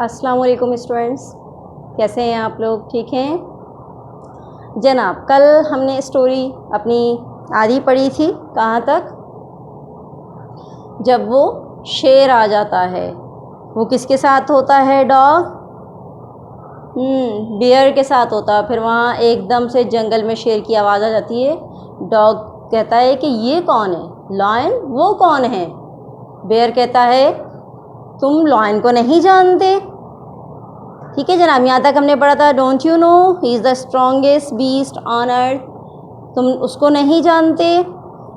अस्सलाम वालेकुम स्टूडेंट्स, कैसे हैं आप लोग? ठीक हैं जनाब। कल हमने स्टोरी अपनी आधी पढ़ी थी। कहाँ तक? जब वो शेर आ जाता है। वो किसके साथ होता है? डॉग बियर के साथ होता है। फिर वहाँ एकदम से जंगल में शेर की आवाज़ आ जाती है। डॉग कहता है कि ये कौन है? लायन? वो कौन है? बियर कहता है तुम लायन को नहीं जानते। ठीक है जनाब, यहाँ तक हमने पढ़ा था। Don't you know he is the strongest beast on earth. तुम उसको नहीं जानते,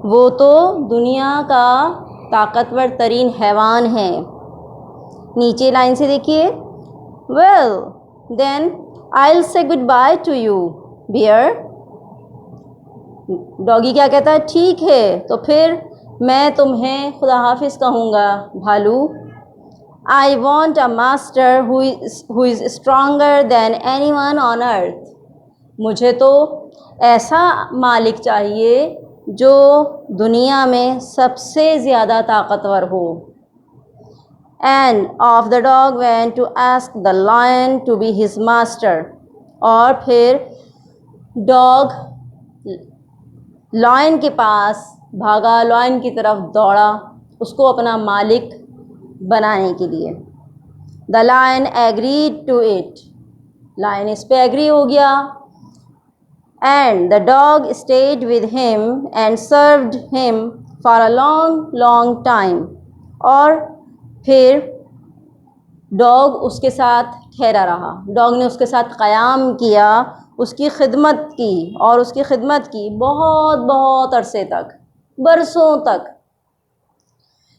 वो तो दुनिया का ताकतवर तरीन हैवान है। नीचे लाइन से देखिए। Well then I will say good bye to you bear. Doggy क्या कहता है? ठीक है, तो फिर मैं तुम्हें खुदा हाफिज कहूँगा भालू। I want a master who is stronger than anyone on earth. मुझे तो ऐसा मालिक चाहिए जो दुनिया में सबसे ज़्यादा ताकतवर हो। And off the dog went to ask the lion to be his master. और फिर डॉग लायन के पास भागा, लायन की तरफ दौड़ा उसको अपना मालिक बनाने के लिए। The lion agreed to it. Lion इस पे एग्री हो गया। And the dog stayed with him and served him for a long long time. और फिर डॉग उसके साथ ठहरा रहा। डॉग ने उसके साथ क़याम किया, उसकी खिदमत की और उसकी खिदमत की बहुत बहुत अरसे तक, बरसों तक।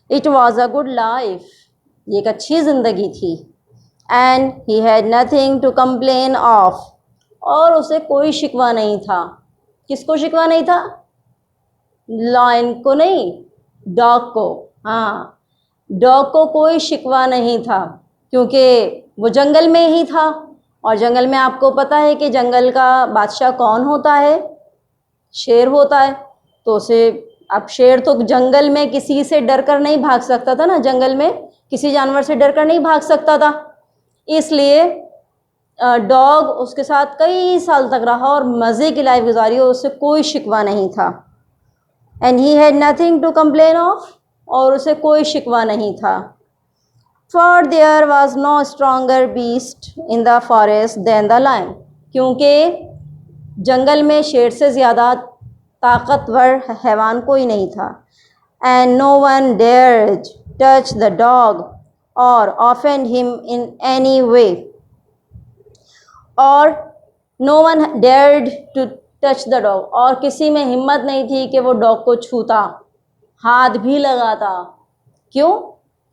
It was a good life. ये एक अच्छी ज़िंदगी थी। And he had nothing to complain of. और उसे कोई शिकवा नहीं था। किसको शिकवा नहीं था? लायन को नहीं, डॉग को। हाँ, डॉग को कोई शिकवा नहीं था क्योंकि वो जंगल में ही था। और जंगल में आपको पता है कि जंगल का बादशाह कौन होता है? शेर होता है। तो उसे अब शेर तो जंगल में किसी से डर कर नहीं भाग सकता था ना। जंगल में किसी जानवर से डर कर नहीं भाग सकता था। इसलिए डॉग उसके साथ कई साल तक रहा और मज़े की लाइफ गुजारी और उससे कोई शिकवा नहीं था। And he had nothing to complain of. और उसे कोई शिकवा नहीं था। For there was no stronger beast in the forest than the lion. क्योंकि जंगल में शेर से ज़्यादा ताकतवर हैवान कोई नहीं था। And no one dared touch the dog और offend him in any way. और no one dared to touch the dog. और किसी में हिम्मत नहीं थी कि वो डॉग को छूता, हाथ भी लगाता। क्यों?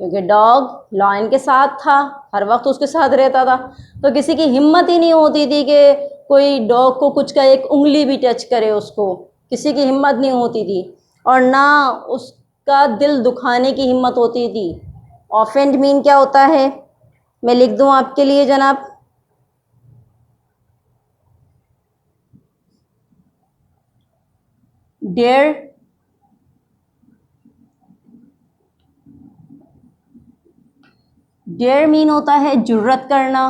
क्योंकि डॉग लायन के साथ था, हर वक्त उसके साथ रहता था। तो किसी की हिम्मत ही नहीं होती थी कि कोई डॉग को कुछ का एक उंगली भी टच करे उसको। किसी की हिम्मत नहीं होती थी और ना उसका दिल दुखाने की हिम्मत होती थी। ऑफेंड मीन क्या होता है? मैं लिख दूं आपके लिए जनाब। डेयर डेयर मीन होता है जुर्रत करना,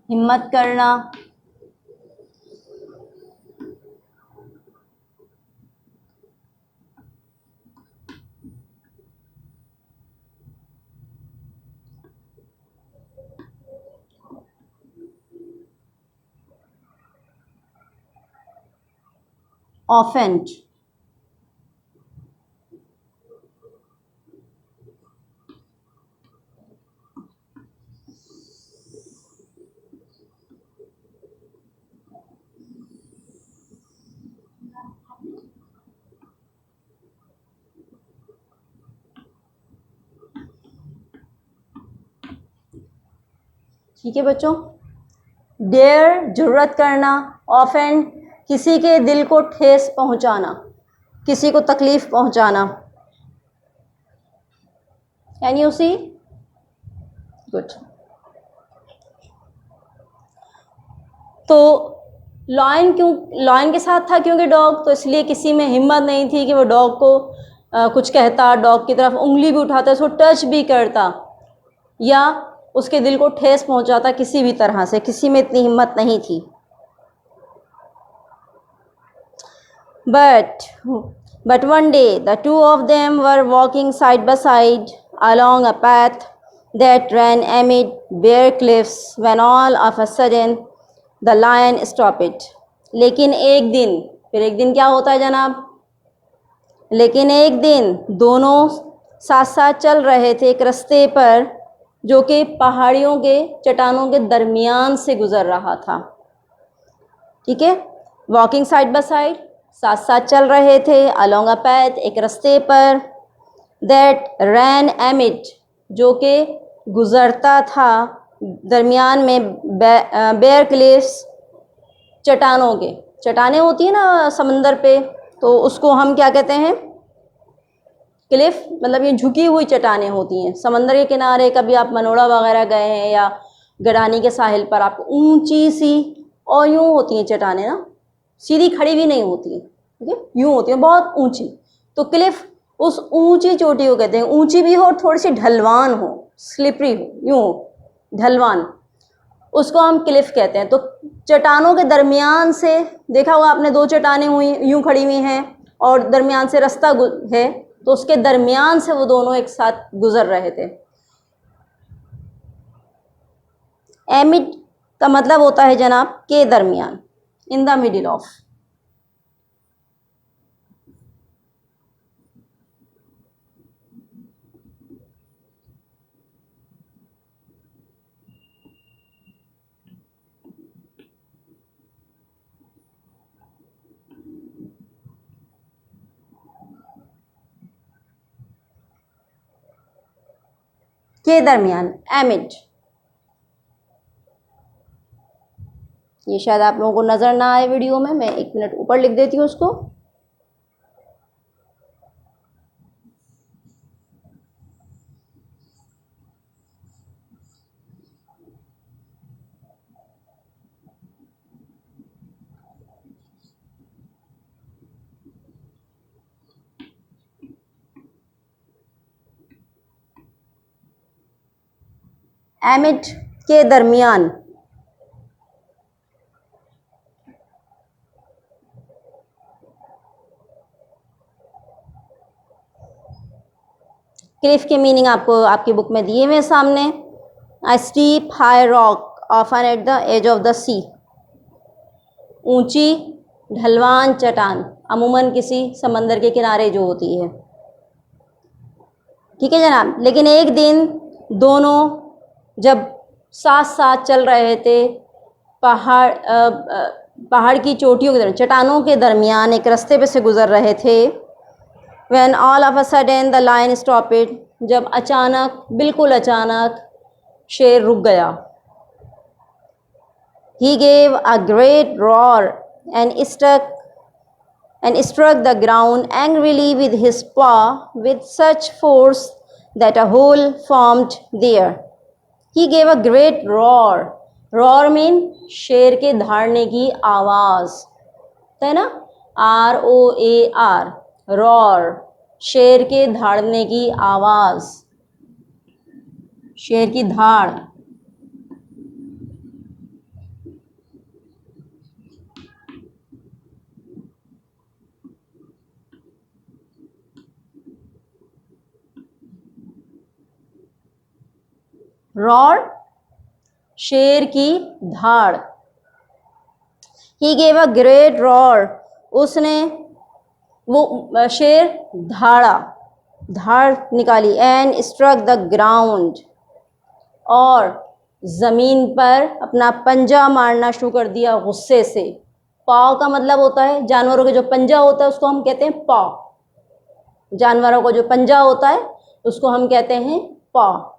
हिम्मत करना। ऑफेंड ठीक है बच्चों। डेयर जुर्रत करना, ऑफेंड किसी के दिल को ठेस पहुंचाना, किसी को तकलीफ पहुंचाना। Can you see? गुड। तो लायन क्यों लायन के साथ था? क्योंकि डॉग, तो इसलिए किसी में हिम्मत नहीं थी कि वो डॉग को कुछ कहता, डॉग की तरफ उंगली भी उठाता, उसको टच भी करता या उसके दिल को ठेस पहुंचा था किसी भी तरह से, किसी में इतनी हिम्मत नहीं थी। But one day the two of them were walking side by side along a path that ran amid bare cliffs when all of a sudden the lion stopped it. लेकिन एक दिन, फिर एक दिन क्या होता है जनाब? लेकिन एक दिन दोनों साथ साथ चल रहे थे एक रास्ते पर जो कि पहाड़ियों के चट्टानों के दरमियान से गुजर रहा था। ठीक है, वॉकिंग साइड बाय साइड, साथ साथ चल रहे थे, अलोंग अ पैथ, एक रास्ते पर, दैट रैन एमिड, जो कि गुजरता था दरमियान में बेयर क्लिफ्स, चट्टानों के, चट्टानें होती है ना समंदर पे, तो उसको हम क्या कहते हैं? क्लिफ, मतलब ये झुकी हुई चट्टानें होती हैं समंदर के किनारे। कभी आप मनोड़ा वगैरह गए हैं या गडानी के साहिल पर, आपको ऊंची सी और यूँ होती हैं चट्टानें ना, सीधी खड़ी भी नहीं होती है, ठीक है, यूँ होती है बहुत ऊंची। तो क्लिफ उस ऊंची चोटी को कहते हैं, ऊंची भी हो और थोड़ी सी ढलवान हो, स्लिपरी हो, यूँ ढलवान, उसको हम क्लिफ कहते हैं। तो चट्टानों के दरमियान से, देखा होगा आपने, दो चट्टानें हुई यूँ खड़ी हुई हैं और दरमियान से रास्ता है, तो उसके दरमियान से वो दोनों एक साथ गुजर रहे थे। एमिड का मतलब होता है जनाब के दरमियान, इन द मिडिल ऑफ। के दरमियान, एमिड। ये शायद आप लोगों को नज़र ना आए वीडियो में, मैं एक मिनट ऊपर लिख देती हूँ उसको। एमिड के दरमियान। क्लिफ के मीनिंग आपको आपकी बुक में दिए हुए सामने। A steep high rock often at the edge of the sea, ऊंची ढलवान चट्टान अमूमन किसी समंदर के किनारे जो होती है। ठीक है जनाब। लेकिन एक दिन दोनों जब साथ साथ चल रहे थे पहाड़ की चोटियों के दरमियान, चट्टानों के दरमियान एक रास्ते पे से गुजर रहे थे, when all of a sudden the lion stopped, जब अचानक, बिल्कुल अचानक शेर रुक गया। he gave a great roar and struck the ground angrily with his paw with such force that a hole formed there. he gave a great roar. roar mean शेर के दहाड़ने की आवाज़ है ना, ROAR, roar, शेर के दहाड़ने की आवाज़, शेर की धाड़। roar, शेर की धाड़। he gave a great roar, उसने वो शेर धाड़ा, धाड़ निकाली, एंड स्ट्रक द ग्राउंड, और ज़मीन पर अपना पंजा मारना शुरू कर दिया गुस्से से। पाव का मतलब होता है, जानवरों के जो पंजा होता है उसको हम कहते हैं पाव, जानवरों को जो पंजा होता है उसको हम कहते हैं पाव।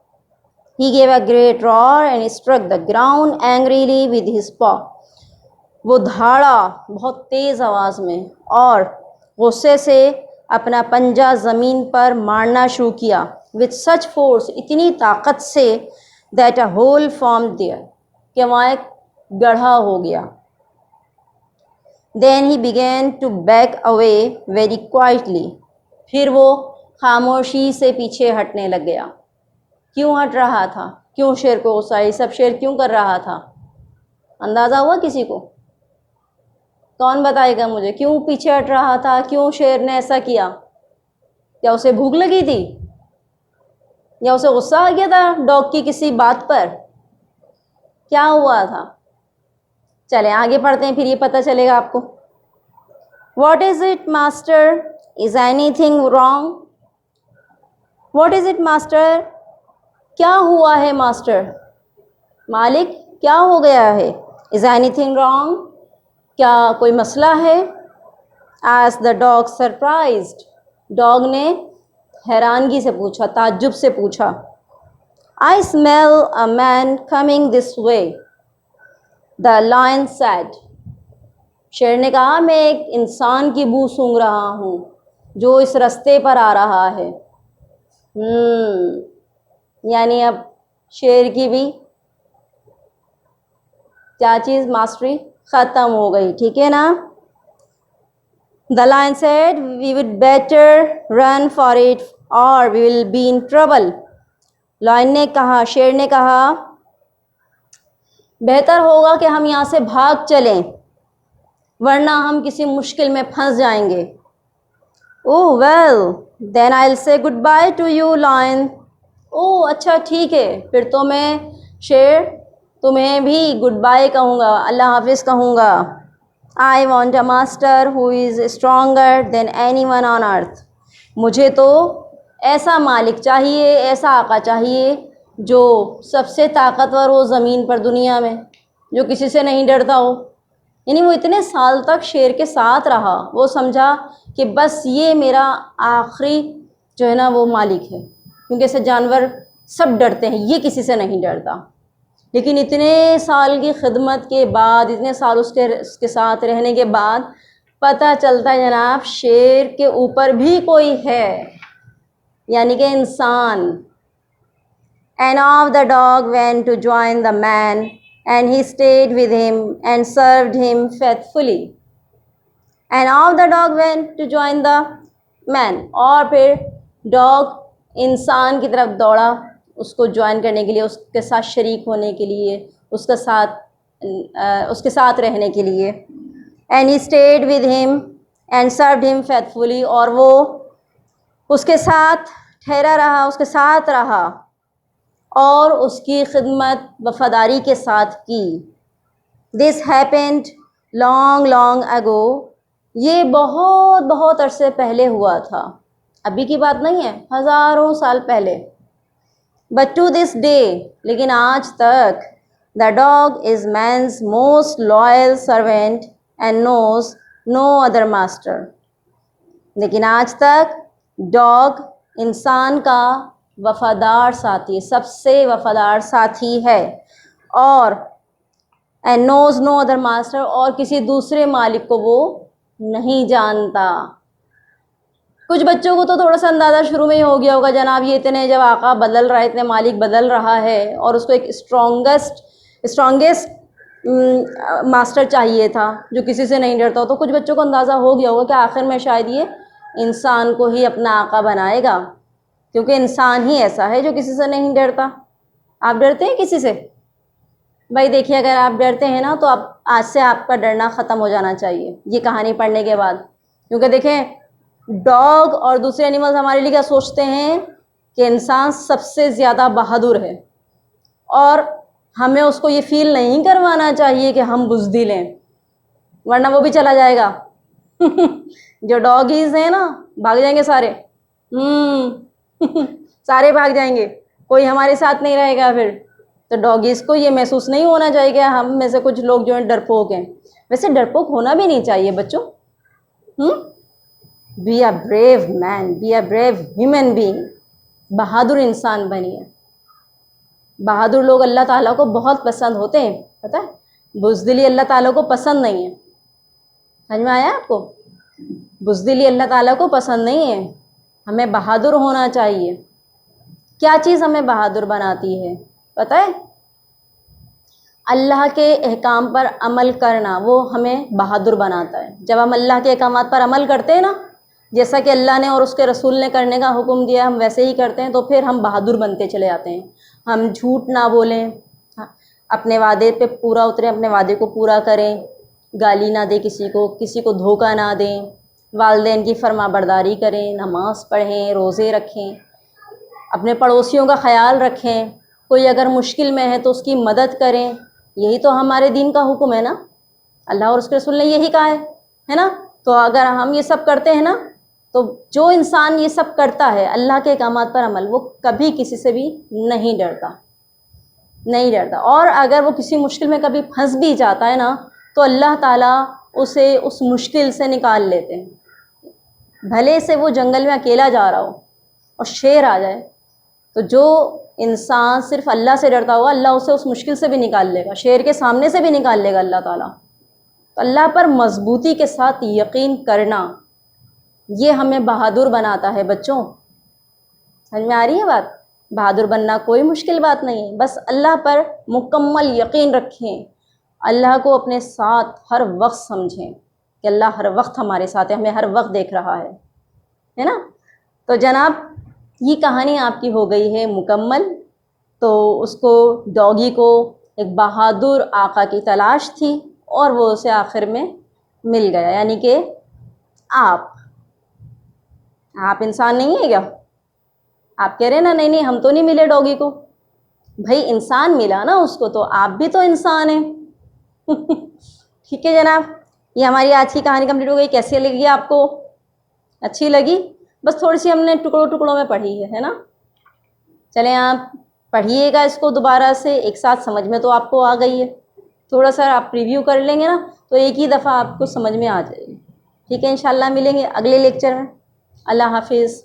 he gave a great roar and struck the ground angrily with his paw, वो धाड़ा बहुत तेज़ आवाज़ में और गुस्से से अपना पंजा ज़मीन पर मारना शुरू किया। विथ सच फोर्स, इतनी ताकत से, that a hole form there, कि वहाँ एक गड्ढा हो गया। Then he began to back away very quietly, फिर वो खामोशी से पीछे हटने लग गया। क्यों हट रहा था, क्यों शेर को गुस्सा, ये सब शेर क्यों कर रहा था? अंदाज़ा हुआ किसी को? कौन बताएगा मुझे, क्यों पीछे हट रहा था, क्यों शेर ने ऐसा किया? क्या उसे भूख लगी थी, या उसे गुस्सा आ गया था डॉग की किसी बात पर? क्या हुआ था? चले आगे पढ़ते हैं, फिर ये पता चलेगा आपको। What is it, master? Is anything wrong? What is it, master? क्या हुआ है मास्टर, मालिक क्या हो गया है? Is anything wrong? क्या कोई मसला है? Asked the dog surprised. Dog ने हैरानगी से पूछा, ताज्जुब से पूछा। I smell a man coming this way. The lion said. शेर ने कहा, मैं एक इंसान की बू सूंघ रहा हूँ जो इस रास्ते पर आ रहा है। यानी अब शेर की भी क्या चीज़, मास्टरी ख़त्म हो गई, ठीक है ना। The lion said, we would better run for it or we will be in trouble. Lion ने कहा, शेर ने कहा, बेहतर होगा कि हम यहाँ से भाग चलें, वरना हम किसी मुश्किल में फंस जाएंगे। Oh well then I will say good bye to you lion. Oh अच्छा ठीक है, फिर तो मैं शेर तुम्हें भी गुड बाय कहूँगा, अल्लाह हाफिज़ कहूँगा। I want a master who is stronger than any one on earth. मुझे तो ऐसा मालिक चाहिए, ऐसा आका चाहिए जो सबसे ताकतवर हो ज़मीन पर, दुनिया में, जो किसी से नहीं डरता हो। यानी वो इतने साल तक शेर के साथ रहा, वो समझा कि बस ये मेरा आखिरी जो है ना वो मालिक है, क्योंकि ऐसे जानवर सब डरते हैं, ये किसी से नहीं डरता। लेकिन इतने साल की खिदमत के बाद, इतने साल उसके साथ रहने के बाद पता चलता है जनाब, शेर के ऊपर भी कोई है, यानी कि इंसान। And off the dog went to join the man and he stayed with him and served him faithfully. And off the dog went to join the man. और फिर डॉग इंसान की तरफ दौड़ा, उसको ज्वाइन करने के लिए, उसके साथ शरीक होने के लिए, उसके साथ रहने के लिए। And he stayed with him and served him faithfully. और वो उसके साथ ठहरा रहा, उसके साथ रहा और उसकी खिदमत वफ़ादारी के साथ की। This happened long long ago. ये बहुत बहुत अरसे पहले हुआ था, अभी की बात नहीं है, हज़ारों साल पहले। बट टू दिस डे, लेकिन आज तक, the dog is man's most loyal servant and knows no other master. लेकिन आज तक डॉग इंसान का वफ़ादार साथी, सबसे वफ़ादार साथी है, और and knows no other master, और किसी दूसरे मालिक को वो नहीं जानता। कुछ बच्चों को तो थोड़ा सा अंदाज़ा शुरू में ही हो गया होगा, जनाब ये इतने जब आका बदल रहा है, इतने मालिक बदल रहा है, और उसको एक स्ट्रॉन्गेस्ट मास्टर चाहिए था जो किसी से नहीं डरता हो, तो कुछ बच्चों को अंदाज़ा हो गया होगा कि आखिर में शायद ये इंसान को ही अपना आका बनाएगा, क्योंकि इंसान ही ऐसा है जो किसी से नहीं डरता। आप डरते हैं किसी से? भाई देखिए, अगर आप डरते हैं ना, तो आप आज से आपका डरना ख़त्म हो जाना चाहिए ये कहानी पढ़ने के बाद। क्योंकि देखें, डॉग और दूसरे एनिमल्स हमारे लिए क्या सोचते हैं कि इंसान सबसे ज़्यादा बहादुर है, और हमें उसको ये फील नहीं करवाना चाहिए कि हम बुज़दिल हैं, वरना वो भी चला जाएगा। जो डॉगीज़ हैं ना, भाग जाएंगे सारे। सारे भाग जाएंगे, कोई हमारे साथ नहीं रहेगा फिर। तो डॉगीज़ को ये महसूस नहीं होना चाहिए कि हम में से कुछ लोग जो हैं डरपोक हैं। वैसे डरपोक होना भी नहीं चाहिए बच्चों। Be a brave man, be a brave human being. बहादुर इंसान बनिए। बहादुर लोग अल्लाह ताला को बहुत पसंद होते हैं, पता है। बुज़दिली अल्लाह ताला को पसंद नहीं है। समझ में आया आपको? बुज़दिली अल्लाह ताला को पसंद नहीं है। हमें बहादुर होना चाहिए। क्या चीज़ हमें बहादुर बनाती है पता है? अल्लाह के अहकाम पर अमल करना, वो हमें बहादुर बनाता है। जब हम अल्लाह के अहकामात पर अमल करते हैं ना, जैसा कि अल्लाह ने और उसके रसूल ने करने का हुक्म दिया हम वैसे ही करते हैं, तो फिर हम बहादुर बनते चले जाते हैं। हम झूठ ना बोलें, अपने वादे पे पूरा उतरें, अपने वादे को पूरा करें, गाली ना दें किसी को धोखा ना दें, वालिदैन की फरमाबरदारी करें, नमाज़ पढ़ें, रोज़े रखें, अपने पड़ोसियों का ख्याल रखें, कोई अगर मुश्किल में है तो उसकी मदद करें। यही तो हमारे दीन का हुक्म है ना, अल्लाह और उसके रसूल ने यही कहा है ना। तो अगर हम ये सब करते हैं ना, तो जो इंसान ये सब करता है अल्लाह के अहकामात पर अमल, वो कभी किसी से भी नहीं डरता। और अगर वो किसी मुश्किल में कभी फंस भी जाता है ना, तो अल्लाह ताला उसे उस मुश्किल से निकाल लेते हैं। भले से वो जंगल में अकेला जा रहा हो और शेर आ जाए, तो जो इंसान सिर्फ अल्लाह से डरता होगा, अल्लाह उसे उस मुश्किल से भी निकाल लेगा, शेर के सामने से भी निकाल लेगा अल्लाह ताला। तो अल्लाह पर मजबूती के साथ यकीन करना, ये हमें बहादुर बनाता है बच्चों। समझ में आ रही है बात? बहादुर बनना कोई मुश्किल बात नहीं है, बस अल्लाह पर मुकम्मल यकीन रखें, अल्लाह को अपने साथ हर वक्त समझें कि अल्लाह हर वक्त हमारे साथ है, हमें हर वक्त देख रहा है ना। तो जनाब, ये कहानी आपकी हो गई है मुकम्मल। तो उसको, डॉगी को एक बहादुर आका की तलाश थी और वो उसे आखिर में मिल गया, यानी कि आप इंसान नहीं है क्या? आप कह रहे हैं ना नहीं नहीं हम तो नहीं मिले डॉगी को, भाई इंसान मिला ना उसको, तो आप भी तो इंसान हैं। ठीक है जनाब, ये हमारी आज की कहानी कंप्लीट हो गई। कैसी लगी आपको? अच्छी लगी? बस थोड़ी सी हमने टुकड़ों टुकड़ों में पढ़ी है ना। चलें, आप पढ़िएगा इसको दोबारा से, एक साथ समझ में तो आपको आ गई है। थोड़ा सा आप रिव्यू कर लेंगे ना, तो एक ही दफ़ा आपको समझ में आ जाएगी। ठीक है, इंशाल्लाह मिलेंगे अगले लेक्चर में। अल्लाह हाफिज़।